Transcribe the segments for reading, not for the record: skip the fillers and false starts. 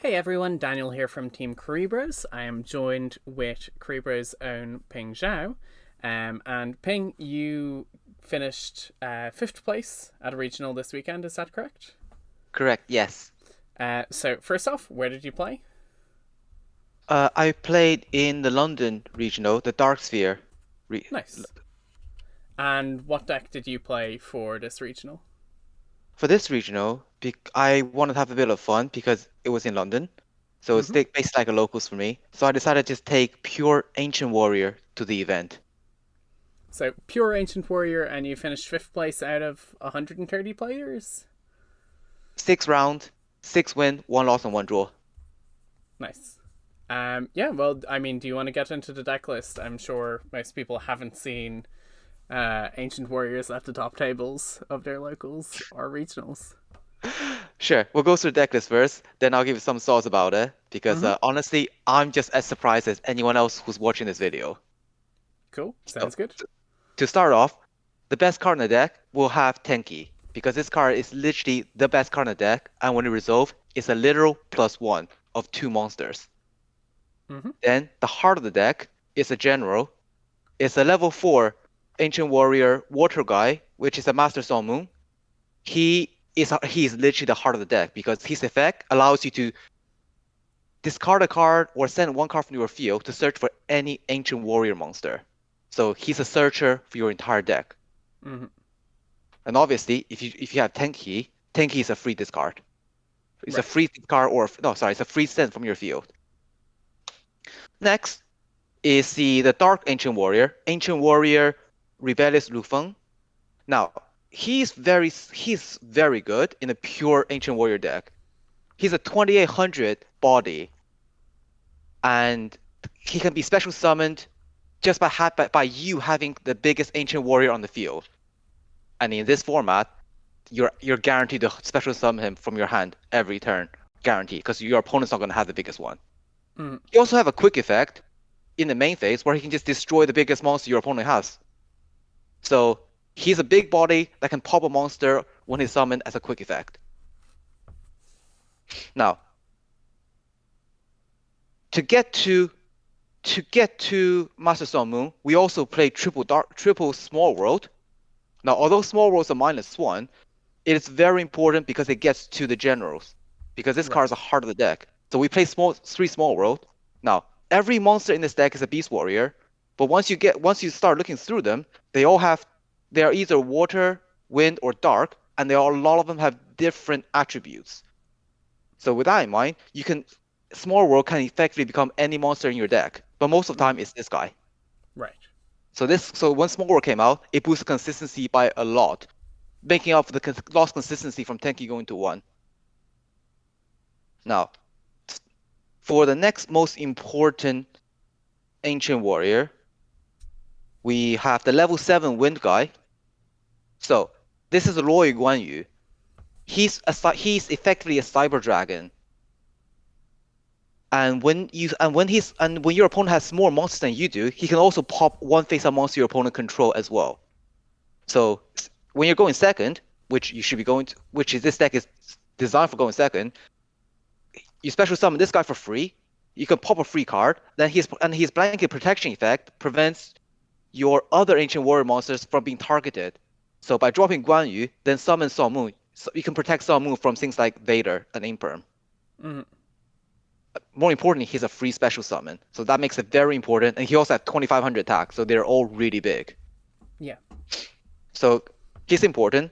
Hey everyone, Daniel here from Team Kuribrohs. I am joined with Kuribrohs' own Ping Xiao. And Ping, you finished fifth place at a regional this weekend, is that correct? Correct, yes. So, first off, where did you play? I played in the London regional, the Dark Sphere. Re Nice. And what deck did you play for this regional? for this regional, I wanted to have a bit of fun because it was in London. So it's Mm-hmm. basically like a locals for me. So I decided to just take pure Ancient Warrior to the event. So, pure Ancient Warrior, and you finished fifth place out of 130 players? 6 round, 6 win, 1 loss, and 1 draw. Nice. Yeah, well, I mean, do you want to get into the deck list? I'm sure most people haven't seen ancient warriors at the top tables of their locals or regionals. Sure, we'll go through the deck list first, then I'll give you some thoughts about it. Because Mm-hmm. honestly, I'm just as surprised as anyone else who's watching this video. Cool. So Sounds good. to start off, the best card in the deck will have Tenki, because this card is literally the best card in the deck, and when it resolves, it's a literal +1 of 2 monsters. Mm-hmm. Then the heart of the deck is a general. It's a level 4 Ancient Warrior Water guy, which is a Master Sun Moon. He is literally the heart of the deck because his effect allows you to discard a card or send one card from your field to search for any Ancient Warrior monster. So he's a searcher for your entire deck. Mm-hmm. And obviously, if you have Tenki, Tenki is a free discard. It's a Right. free discard or no, sorry, it's a free send from your field. Next is the Dark Ancient Warrior Rebellious Lufeng. Now, he's very good in a pure Ancient Warrior deck. He's a 2800 body, and he can be special summoned just by you having the biggest Ancient Warrior on the field. And in this format, you're guaranteed to special summon him from your hand every turn, guaranteed, because your opponent's not going to have the biggest one. Mm-hmm. He also have a quick effect in the main phase where he can just destroy the biggest monster your opponent has. So he's a big body that can pop a monster when he's summoned as a quick effect. Now, to get to Master Sun Moon, we also play triple Small World. Now, although Small World's a -1, it is very important because it gets to the generals. Because this card is Right. the heart of the deck. So we play 3 Small World. Now, every monster in this deck is a Beast Warrior, but once you start looking through them, they are either water, wind, or dark, and a lot of them have different attributes. So with that in mind, Small World can effectively become any monster in your deck, but most of the Mm-hmm. time it's this guy. Right. So when Small World came out, it boosted consistency by a lot, making up for the lost consistency from Tenki going to 1. Now, for the next most important Ancient Warrior, we have the level 7 Wind guy. So this is Roy Guan Yu. He's effectively a Cyber Dragon. And when your opponent has more monsters than you do, he can also pop one face-up monster your opponent control as well. So when you're going second, which you should be going to, this deck is designed for going second, you special summon this guy for free. You can pop a free card. Then his blanket protection effect prevents your other Ancient Warrior monsters from being targeted. So by dropping Guan Yu, then summon Sun Moon, so you can protect Sun Moon from things like Vader and Imperm. Mm-hmm. More importantly, he's a free special summon, so that makes it very important. And he also has 2500 attack, so they're all really big. Yeah. So he's important.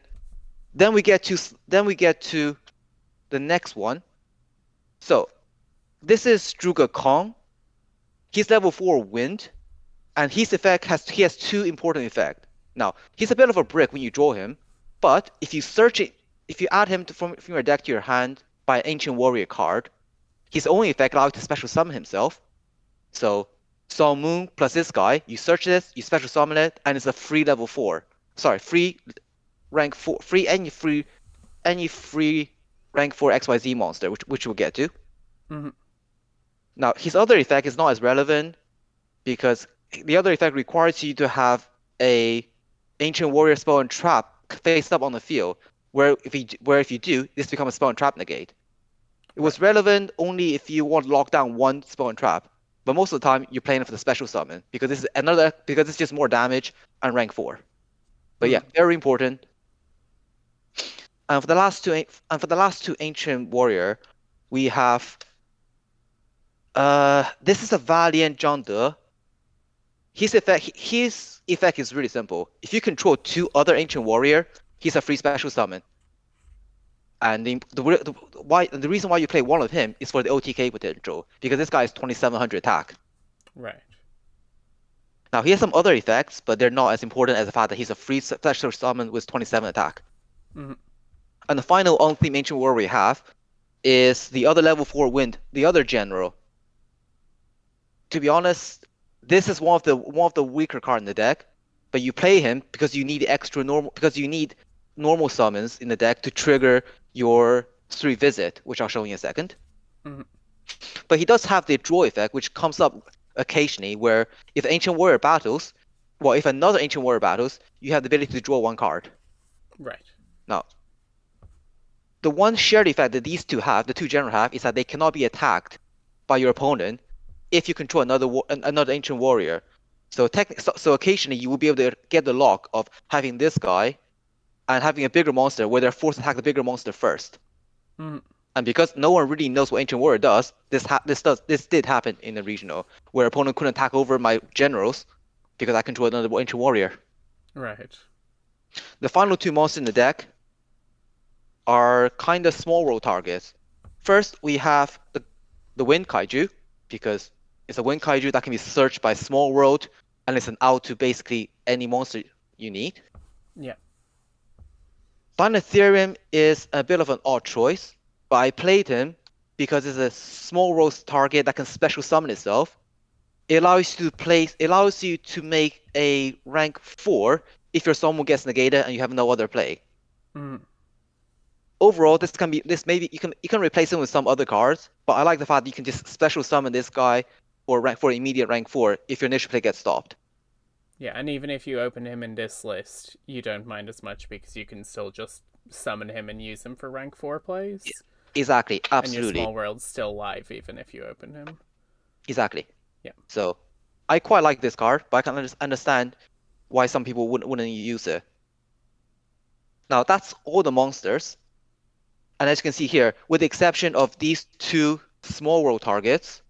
Then we get to the next one. So this is Struga Kong. He's level 4 Wind, and he has 2 important effects. Now he's a bit of a brick when you draw him, but if you add him from your deck to your hand by an Ancient Warrior card, his only effect allows you to special summon himself. So Sun Moon plus this guy, you search this, you special summon it, and it's a free level 4. Sorry, free rank 4, any free rank 4 XYZ monster, which we'll get to. Mm-hmm. Now his other effect is not as relevant because the other effect requires you to have a Ancient Warrior spell and trap face up on the field, where if you do, this becomes a spell and trap negate. It was relevant only if you want to lock down one spell and trap. But most of the time, you're playing it for the special summon because because it's just more damage and rank 4. But yeah, very important. And for the last two ancient warrior, we have this is a Valiant John De. His effect is really simple. If you control 2 other ancient warrior, he's a free special summon. And the reason why you play one of him is for the OTK potential, because this guy is 2700 attack. Right. Now he has some other effects, but they're not as important as the fact that he's a free special summon with 27 attack. And the final on-theme ancient warrior we have is the other level 4 wind, the other general. To be honest, this is one of the weaker card in the deck, but you play him because you need normal summons in the deck to trigger your 3 visit, which I'll show you in a second. But he does have the draw effect, which comes up occasionally, where if another ancient warrior battles, you have the ability to draw 1 card. Right. Now, the one shared effect that the two general have, is that they cannot be attacked by your opponent if you control another ancient warrior. So occasionally you will be able to get the lock of having this guy and having a bigger monster where they're forced to attack the bigger monster first. And because no one really knows what ancient warrior does, this did happen in the regional, where opponent couldn't attack over my generals because I control another ancient warrior. Right. The final 2 monsters in the deck are kind of small roll targets. First, we have the Wind Kaiju, because it's a Wind Kaiju that can be searched by small world, and it's an out to basically any monster you need. Yeah. Planetarium is a bit of an odd choice, but I played him because it's a small roll target that can special summon itself. It allows you to make a rank 4 if your summon gets negated and you have no other play. Overall, you can replace him with some other cards, but I like the fact that you can just special summon this guy for immediate rank 4 if your initial play gets stopped. Yeah, and even if you open him in this list, you don't mind as much because you can still just summon him and use him for rank 4 plays. Yeah, exactly, absolutely. And your small world's still live even if you open him. Exactly. Yeah. So, I quite like this card, but I can understand why some people wouldn't use it. Now, that's all the monsters. And as you can see here, with the exception of these 2 small world targets,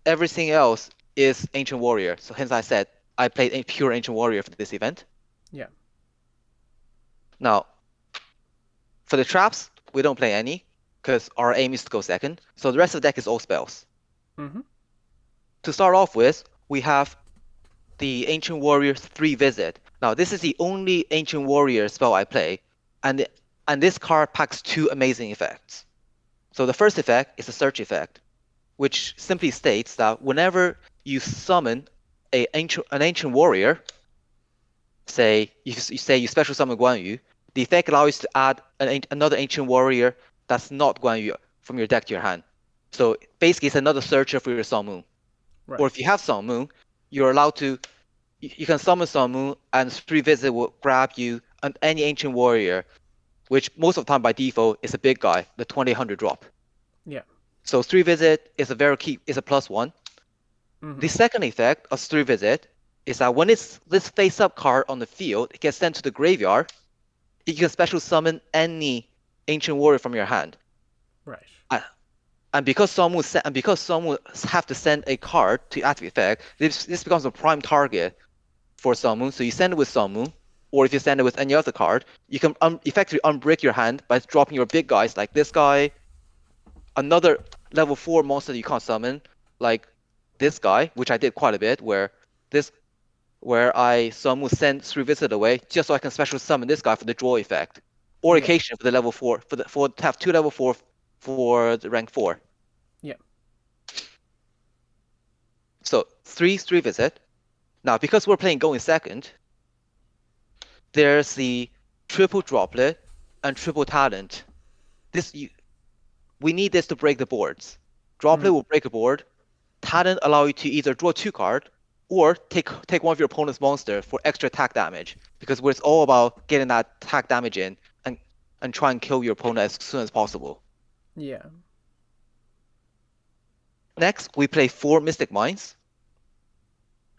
everything else is Ancient Warrior. So hence I said I played a pure Ancient Warrior for this event. Yeah. Now, for the traps, we don't play any, because our aim is to go second. So the rest of the deck is all spells. To start off with, we have the Ancient Warrior 3 Visit. Now, this is the only Ancient Warrior spell I play, and this card packs 2 amazing effects. So the first effect is a search effect, which simply states that whenever you summon an ancient warrior, say you special summon Guan Yu, the effect allows you to add another ancient warrior that's not Guan Yu from your deck to your hand. So basically, it's another searcher for your Sun Moon. Right. Or if you have Sun Moon, you're allowed to. You can summon Sun Moon, and 3 Visit will grab you any ancient warrior, which most of the time by default is a big guy, the 2800 drop. Yeah. So 3 Visit is a +1. The second effect of 3 Visit is that when it's this face-up card on the field, it gets sent to the graveyard. You can special summon any ancient warrior from your hand. Right. And because someone have to send a card to activate effect, this becomes a prime target for Sun Moon. So you send it with Sun Moon, or if you send it with any other card, you can effectively unbreak your hand by dropping your big guys like this guy, another level 4 monster that you can't summon, like this guy, which I did quite a bit, where I Sun send 3 Visit away just so I can special summon this guy for the draw effect, or occasionally for the level 4 to have 2 level 4 for the rank 4. Yeah. So 3 Visit. Now because we're playing going second, there's the triple droplet and triple talent. We need this to break the boards. Droplet will break a board. Talent allow you to either draw 2 cards or take one of your opponent's monster for extra attack damage, because it's all about getting that attack damage in and try and kill your opponent as soon as possible. Yeah. Next, we play 4 Mystic Mines.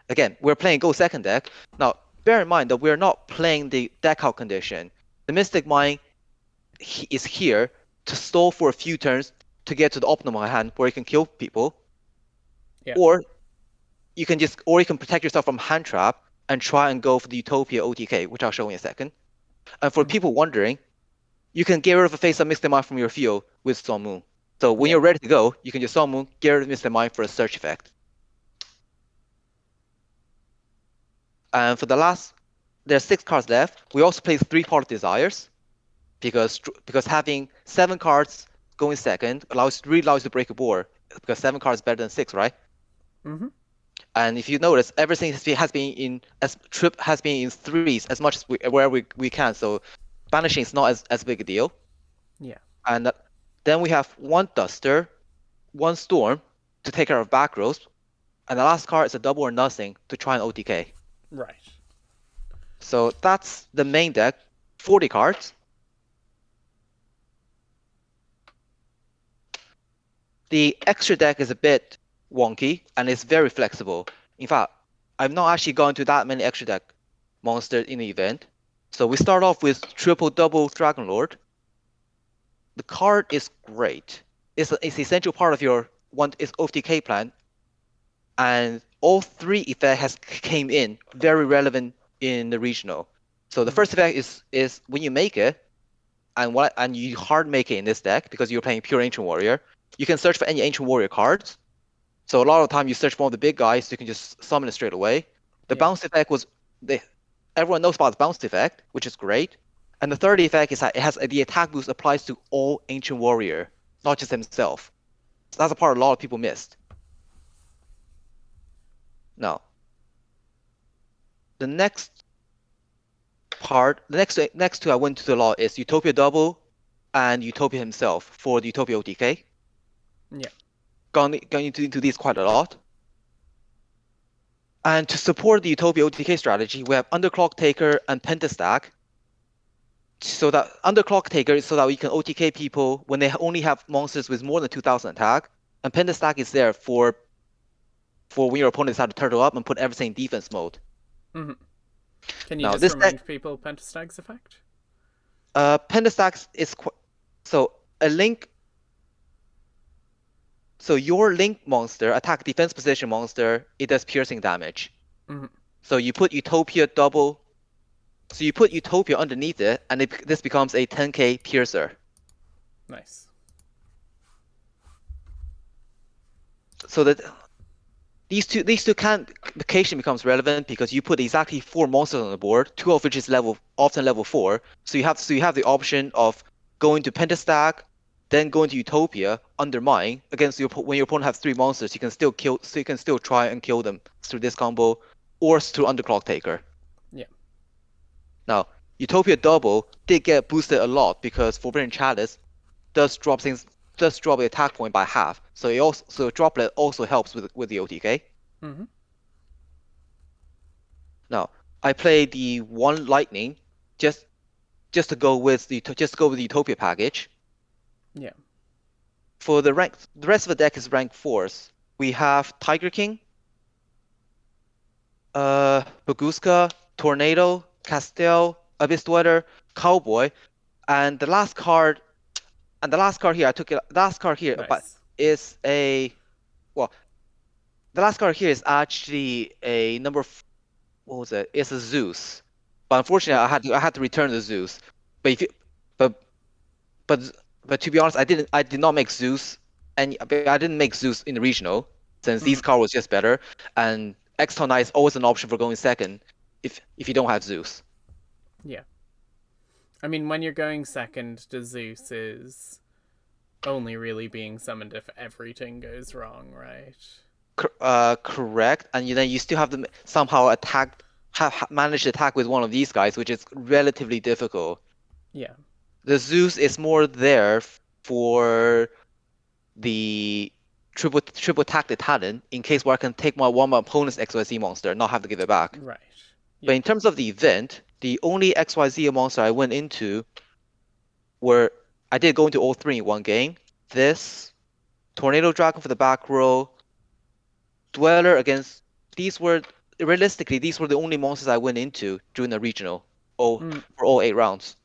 Again, we're playing Go second deck. Now, bear in mind that we're not playing the deck out condition. The Mystic Mine is here to stall for a few turns to get to the optimal hand where you can kill people. Yeah. Or you can protect yourself from hand trap and try and go for the Utopia OTK, which I'll show in a second. And for people wondering, you can get rid of a face-up Mystic Mine from your field with Sun Moon. So when you're ready to go, you can just Sun Moon, get rid of Mystic Mine for a search effect. And for the last, there's 6 cards left. We also play 3 Pot of Desires because having 7 cards going second allows you to break a board because 7 cards is better than 6, right? Mm-hmm. And if you notice, everything has been in threes as much as where we can. So banishing is not as big a deal. Yeah. And then we have 1 Duster, 1 Storm to take care of back rows, and the last card is a double or nothing to try and OTK. Right. So that's the main deck, 40 cards. The extra deck is a bit wonky and it's very flexible. In fact, I've not actually gone to that many extra deck monsters in the event. So we start off with triple double Dragon Lord. The card is great. It's essential part of your OTK plan, and all 3 effects came in very relevant in the regional. So the first effect is when you make it, and you hard make it in this deck because you're playing pure Ancient Warrior. You can search for any Ancient Warrior cards. So a lot of the time you search for one of the big guys, so you can just summon it straight away. The bounce effect everyone knows about the bounce effect, which is great. And the third effect is that it has the attack boost applies to all Ancient Warrior, not just himself. So that's a part a lot of people missed. Now, the next part, the next 2 I went to the law is Utopia Double and Utopia himself for the Utopia OTK. Yeah. Going into these quite a lot. And to support the Utopia OTK strategy, we have Underclock Taker and Pentastack. So that Underclock Taker is so that we can OTK people when they only have monsters with more than 2,000 attack. And Pentastack is there for when your opponent decides to turtle up and put everything in defense mode. Mm-hmm. Can you just remind people Pentastack's effect? Pentastack is so a link. So your link monster attack defense position monster, it does piercing damage. Mm-hmm. So you put Utopia double. So you put Utopia underneath it, and this becomes a 10k piercer. Nice. So that these two occasion becomes relevant because you put exactly 4 monsters on the board, 2 of which is often level 4. So you have the option of going to Pentastack, then going to Utopia, undermine against when your opponent has 3 monsters, you can still try and kill them through this combo or through Underclock Taker. Yeah. Now, Utopia Double did get boosted a lot because Forbidden Chalice does drop the attack point by half. So Droplet also helps with the OTK. Mm-hmm. Now, I play the 1 Lightning just to go with the Utopia package. Yeah. For the rest of the deck is rank 4s. We have Tiger King, Baguska, Tornado, Castell, Abyss Dweller, Cowboy, and the last card here Nice. but is the last card here is actually a number what was it? It's a Zeus. But unfortunately I had to return the Zeus. But to be honest, I did not make Zeus, and I didn't make Zeus in the regional since these card was just better, and Exton Knight is always an option for going second if you don't have Zeus. Yeah. I mean, when you're going second, the Zeus is only really being summoned if everything goes wrong, right? Correct, and then you still have to somehow manage to attack with one of these guys, which is relatively difficult. Yeah. The Zeus is more there for the triple attack the talent in case where I can take one of my opponent's XYZ monster and not have to give it back. Right. Yeah. But in terms of the event, the only XYZ monster I went into I did go into all 3 in one game. This, Tornado Dragon for the back row, Dweller against. These were realistically these were the only monsters I went into during the regional. For all 8 rounds.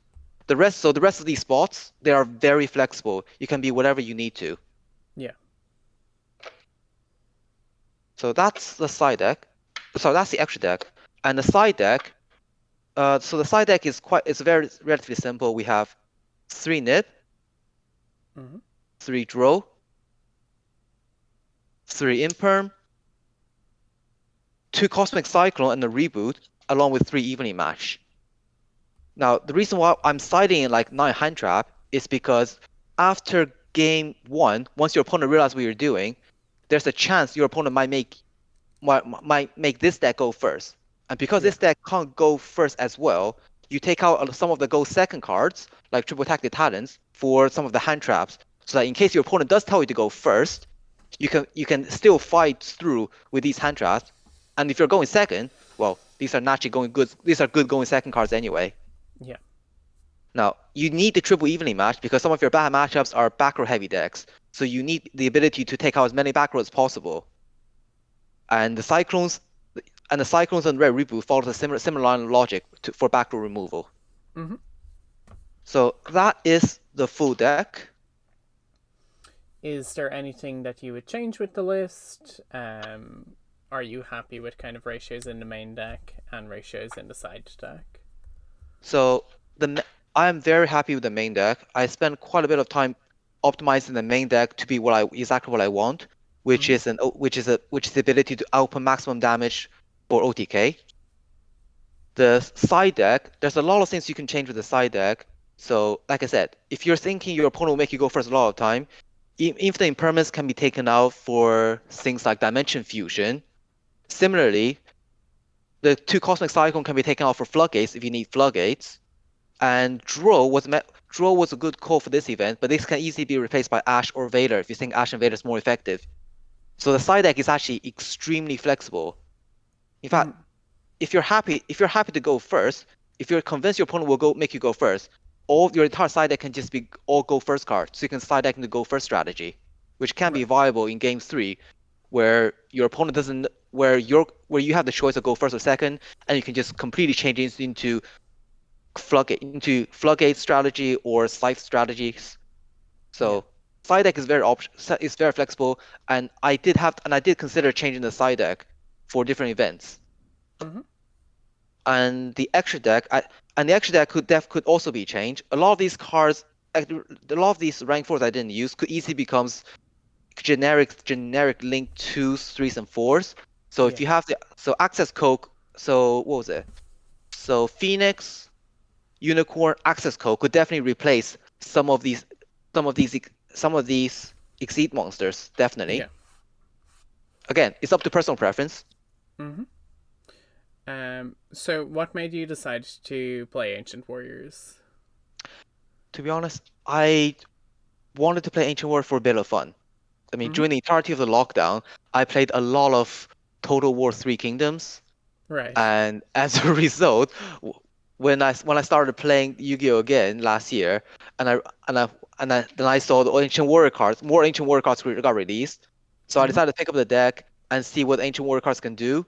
The rest of these spots, they are very flexible. You can be whatever you need to. Yeah. So that's the side deck. So that's the extra deck. And the side deck, so the side deck is very relatively simple. We have 3 nib, 3 draw, 3 imperm, 2 cosmic cyclone and a reboot, along with 3 evenly match. Now the reason why I'm siding in like 9 hand trap is because after game 1, once your opponent realizes what you're doing, there's a chance your opponent might make this deck go first. And because this deck can't go first as well, you take out some of the go second cards, like Triple Attack the Talents, for some of the hand traps, so that in case your opponent does tell you to go first, you can still fight through with these hand traps. And if you're going second, well, these are naturally going good. These are good going second cards anyway. Yeah. Now, you need the triple evenly match because some of your bad matchups are back row heavy decks. So you need the ability to take out as many back rows as possible. And the Cyclones and Red Reboot follow a similar line of logic for back row removal. So that is the full deck. Is there anything that you would change with the list? Are you happy with kind of ratios in the main deck and ratios in the side deck? So I am very happy with the main deck. I spent quite a bit of time optimizing the main deck to be exactly what I want, which is the ability to output maximum damage for OTK. The side deck, there's a lot of things you can change with the side deck. So, like I said, if you're thinking your opponent will make you go first a lot of time, infinite impermanence can be taken out for things like Dimension Fusion. Similarly, the 2 Cosmic Cyclone can be taken out for Floodgates if you need Floodgates. And Draw was a good call for this event, but this can easily be replaced by Ash or Vader if you think Ash and Vader is more effective. So the side deck is actually extremely flexible. In fact, if you're happy to go first, if you're convinced your opponent will make you go first, all your entire side deck can just be all go first cards. So you can side deck into go first strategy, which can be viable in game 3, where your opponent doesn't, where you have the choice of go first or second, and you can just completely change it into floodgate strategy or scythe strategies. So side deck is very flexible, and I did consider changing the side deck for different events. And the extra deck, could also be changed. A lot of these cards, a lot of these rank 4s I didn't use could easily become generic link 2s, 3s, and 4s. So if you have Access Coke, so what was it? So Phoenix, Unicorn, Access Coke could definitely replace some of these Exceed monsters, definitely. Yeah. Again, it's up to personal preference. So what made you decide to play Ancient Warriors? To be honest, I wanted to play Ancient War for a bit of fun. I mean, during the entirety of the lockdown, I played a lot of Total War 3 Kingdoms. Right. And as a result, when I started playing Yu-Gi-Oh again last year, then I saw the Ancient Warrior cards, more Ancient Warrior cards got released. So I decided to pick up the deck and see what Ancient Warrior cards can do.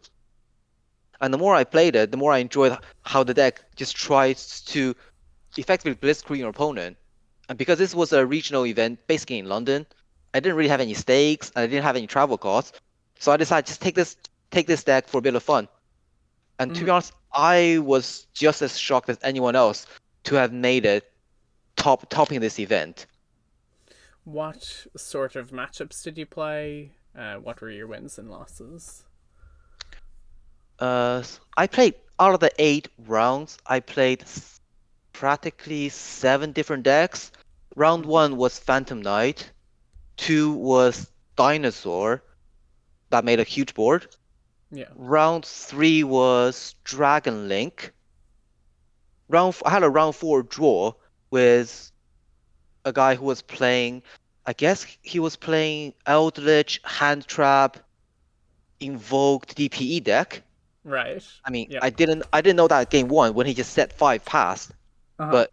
And the more I played it, the more I enjoyed how the deck just tries to effectively blitzkrieg your opponent. And because this was a regional event, basically in London, I didn't really have any stakes, and I didn't have any travel costs. So I decided to just take this deck for a bit of fun. And to be honest, I was just as shocked as anyone else to have made it topping this event. What sort of matchups did you play? What were your wins and losses? I played, out of the 8 rounds, I played practically 7 different decks. Round 1 was Phantom Knight. 2 was Dinosaur. That made a huge board. Yeah. Round 3 was Dragon Link. I had a round 4 draw with a guy who was playing, I guess he was playing Eldritch, Hand Trap, Invoked DPE deck. Right. I mean, I didn't know that game 1 when he just set 5 past. But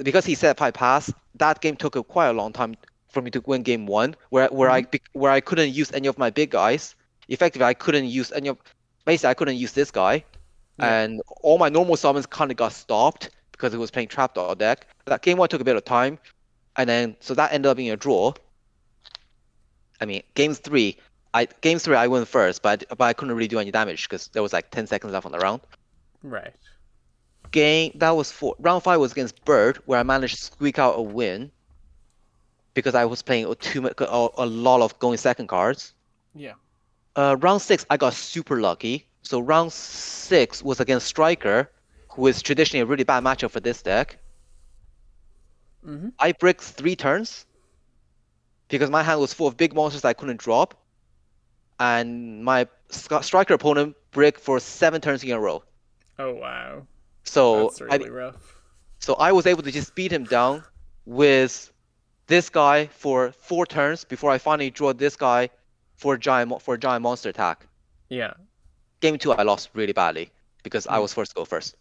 because he set 5 past, that game took quite a long time for me to win game one, where I couldn't use any of my big guys. Effectively, I couldn't use any of. Basically, I couldn't use this guy, and all my normal summons kind of got stopped because it was playing Trapdoor deck. That game one took a bit of time, and then so that ended up being a draw. I mean, game three I won first, but I couldn't really do any damage because there was like 10 seconds left on the round. Right. Round 5 was against Bird, where I managed to squeak out a win because I was playing a lot of going second cards. Yeah. Round 6 I got super lucky. So round 6 was against Striker, who is traditionally a really bad matchup for this deck. I bricked 3 turns because my hand was full of big monsters that I couldn't drop, and my Striker opponent bricked for 7 turns in a row. Oh wow. So That's really rough. So I was able to just beat him down with this guy for 4 turns before I finally draw this guy for a giant monster attack. Yeah. Game 2 I lost really badly because I was forced to go first,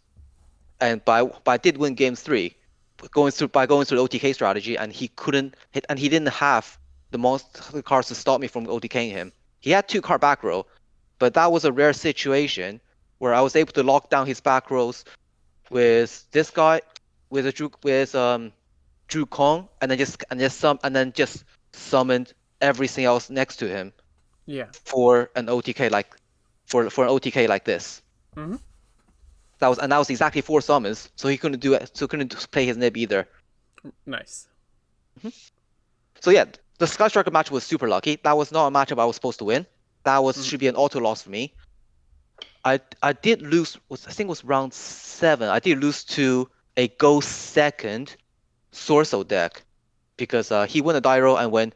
but I did win game 3 by going through the OTK strategy, and he couldn't hit, and he didn't have the monster cards to stop me from OTKing him. He had 2 card back row, but that was a rare situation where I was able to lock down his back rows with this guy, with Drew Kong, and then just summoned everything else next to him. Yeah. For an OTK like this. That was exactly 4 summons, so he couldn't do it. So couldn't play his nib either. Nice. So yeah, the Sky Striker match was super lucky. That was not a matchup I was supposed to win. That should be an auto loss for me. I did lose. I think it was round 7. I did lose to a go second Sorso deck because he won a die roll and went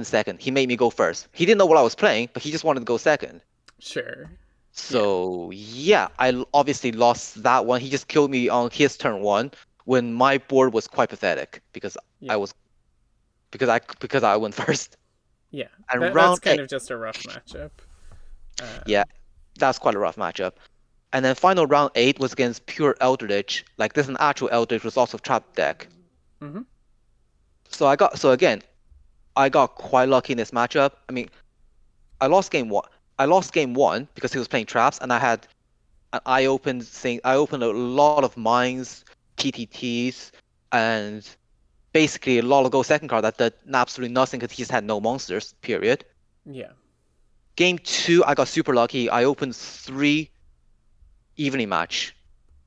second. He made me go first. He didn't know what I was playing, but he just wanted to go second. Sure. So yeah, I obviously lost that one. He just killed me on his turn 1 when my board was quite pathetic because I went first. Yeah. And that's kind of just a rough matchup. Yeah, that's quite a rough matchup. And then final round 8 was against pure Eldritch. Like this is an actual Eldritch with lots of trap deck. So I got quite lucky in this matchup. I mean, I lost game 1. I lost game 1 because he was playing traps, and I opened a lot of mines, PTTs, and basically a lot of go second card that did absolutely nothing because he just had no monsters. Period. Yeah. Game 2, I got super lucky. I opened 3 evening match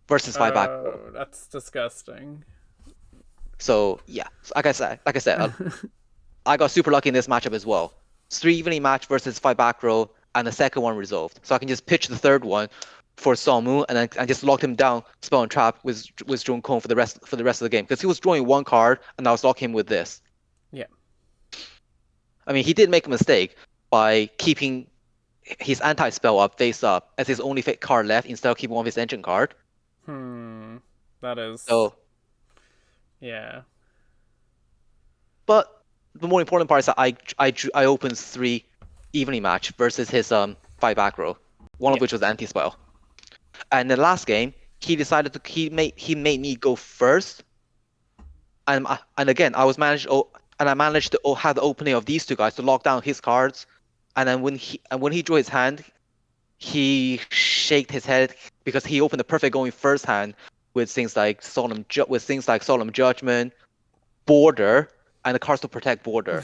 versus 5 back. Oh, that's disgusting. So yeah, like I said, I got super lucky in this matchup as well. 3 evening match versus 5 back row, and the second one resolved. So I can just pitch the third one for Samu, and then I just locked him down, spell and trap with Jun Kong for the rest of the game because he was drawing 1 card, and I was locking him with this. Yeah. I mean, he did make a mistake by keeping his anti-spell up face up as his only fake card left instead of keeping one of his engine card. That is. So. Yeah. But the more important part is that I opened 3 evening match versus his 5 back row, one of which was anti-spell. And the last game, he decided he made me go first, and again I managed to have the opening of these 2 guys to lock down his cards, and then when he drew his hand, he shaked his head because he opened the perfect going first hand with things like Solemn Judgment, Border, and the cards to protect Border.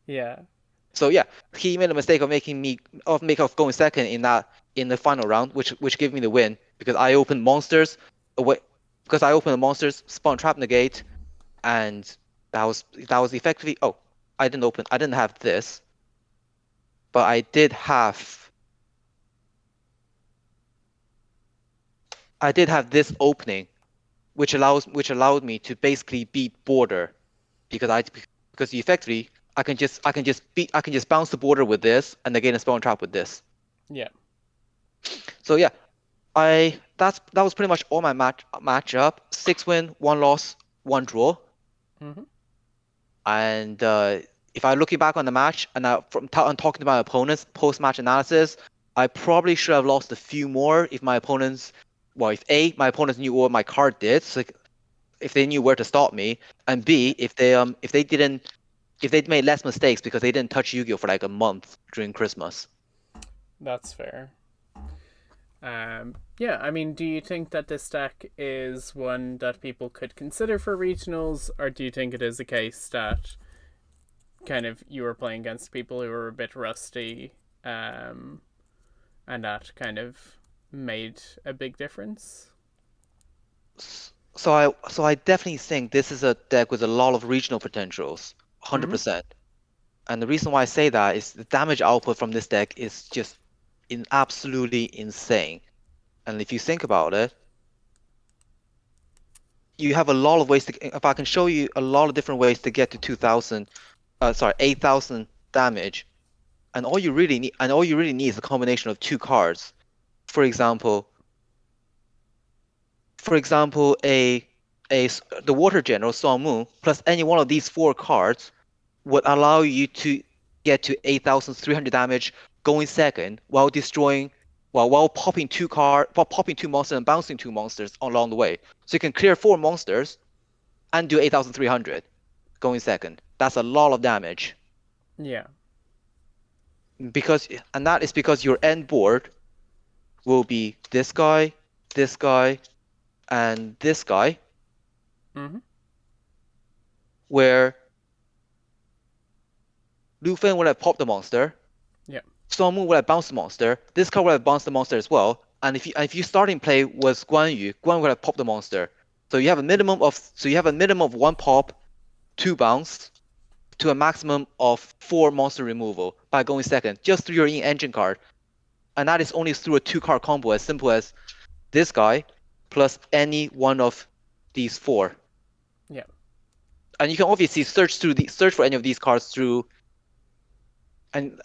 Yeah. So yeah, he made a mistake of going second in the final round, which gave me the win because I opened monsters away because I opened the monsters, spawn trap negate, and that was effectively. Oh, I didn't have this, but I did have this opening, which allowed me to basically beat Border because effectively I can just bounce the Border with this and negate a spawn trap with this. Yeah. So yeah, that was pretty much all my matchup. 6 win, 1 loss, 1 draw. And if I'm looking back on the match and I'm talking to my opponents post match analysis, I probably should have lost a few more if my opponents knew what my card did. So if they knew where to stop me, and B, if they made less mistakes because they didn't touch Yu-Gi-Oh for like a month during Christmas. That's fair. Yeah, I mean, do you think that this deck is one that people could consider for regionals, or do you think it is a case that kind of you were playing against people who were a bit rusty, and that kind of made a big difference? So I definitely think this is a deck with a lot of regional potentials, 100%. And the reason why I say that is the damage output from this deck is just absolutely insane. And if you think about it, you have a lot of ways to. If I can show you a lot of different ways to get to 8,000 damage, and all you really need is a combination of two cards. For example, the Water General Sun Moon plus any one of these 4 cards would allow you to get to 8,300 damage going second while popping 2 monsters and bouncing 2 monsters along the way. So you can clear 4 monsters and do 8,300 going second. That's a lot of damage. Yeah. That is because your end board will be this guy, and this guy. Where Lu Fen would have popped the monster. Yeah. Sun Moon would have bounced the monster. This card would have bounced the monster as well. And if you starting play was Guan Yu would have popped the monster. So you have a minimum of 1 pop, 2 bounce, to a maximum of 4 monster removal by going second, just through your engine card. And that is only through a 2-card combo as simple as this guy plus any one of these 4. Yeah. And you can obviously search for any of these cards through. And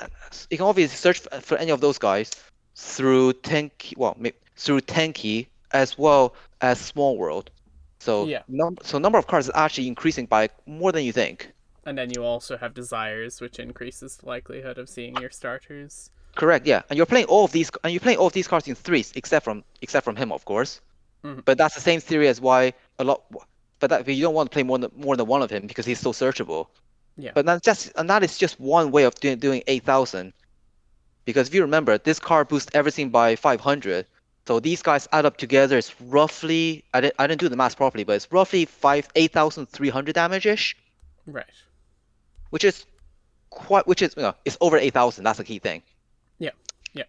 you can obviously search for any of those guys through Tenki as well as Small World. So yeah. Number of cards is actually increasing by more than you think. And then you also have Desires, which increases the likelihood of seeing your starters. Correct, yeah. And you're playing all of these cards in 3s, except from him, of course. But that's the same theory as why but you don't want to play more than one of him because he's so searchable. Yeah. But that is just one way of doing 8,000. Because if you remember, this card boosts everything by 500. So these guys add up together is roughly, I didn't do the math properly, but it's roughly 8,300 damage-ish. Right. Which is it's over 8,000. That's the key thing. Yeah. Yeah.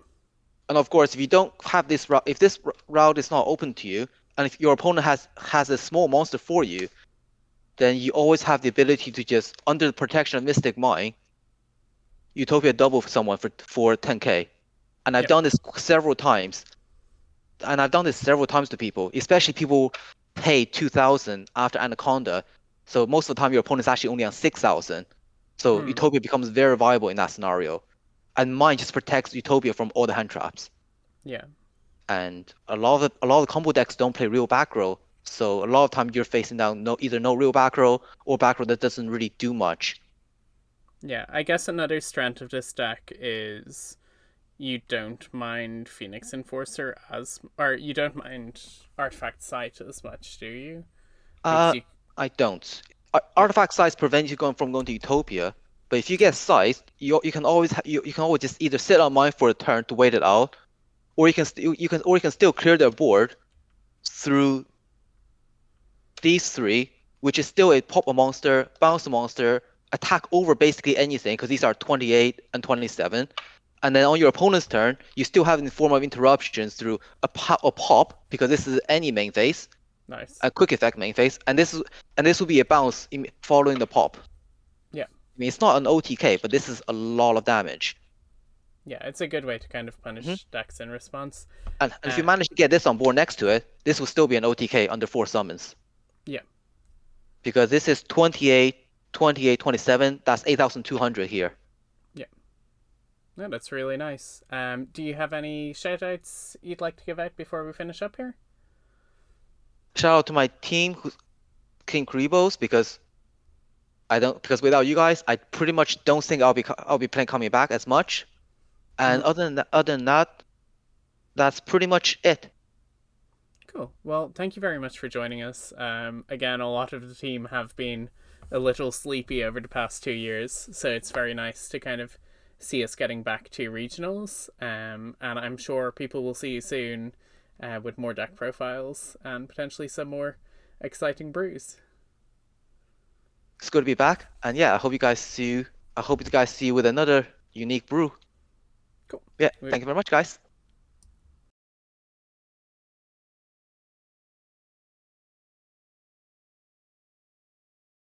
And of course, if you don't have this route, if this route is not open to you, and if your opponent has a small monster for you, then you always have the ability to just, under the protection of Mystic Mind, Utopia double for someone for 10k. And I've done this several times. And I've done this several times to people, especially people pay 2,000 after Anaconda. So most of the time your opponent's actually only on 6,000. So Utopia becomes very viable in that scenario. And mine just protects Utopia from all the hand traps. Yeah. And a lot of the combo decks don't play real back row. So a lot of time you're facing down either no real back row or back row that doesn't really do much. Yeah, I guess another strength of this deck is you don't mind Phoenix Enforcer or you don't mind Artifact Sight as much, do you? I don't. Artifact Sight prevents you from going to Utopia, but if you get Sight, you can always just either sit on mine for a turn to wait it out, or you can still clear their board through these 3, which is still a pop a monster, bounce a monster, attack over basically anything, because these are 28 and 27. And then on your opponent's turn, you still have in the form of interruptions through a pop, because this is any main phase. Nice. A quick effect main phase, and this will be a bounce following the pop. Yeah. I mean, it's not an OTK, but this is a lot of damage. Yeah, it's a good way to kind of punish decks in response. And if you manage to get this on board next to it, this will still be an OTK under 4 summons. Yeah. Because this is 28, 27, that's 8,200 here. Yeah. No, that's really nice. Do you have any shoutouts you'd like to give out before we finish up here? Shout out to my team, who's King Kuribrohs, because without you guys, I pretty much don't think I'll be playing coming back as much. And other than that, that's pretty much it. Cool. Well, thank you very much for joining us. Again, a lot of the team have been a little sleepy over the past 2 years, so it's very nice to kind of see us getting back to regionals. And I'm sure people will see you soon with more deck profiles and potentially some more exciting brews. It's good to be back, and yeah, I hope you guys see you with another unique brew. Cool. Yeah, thank you very much, guys.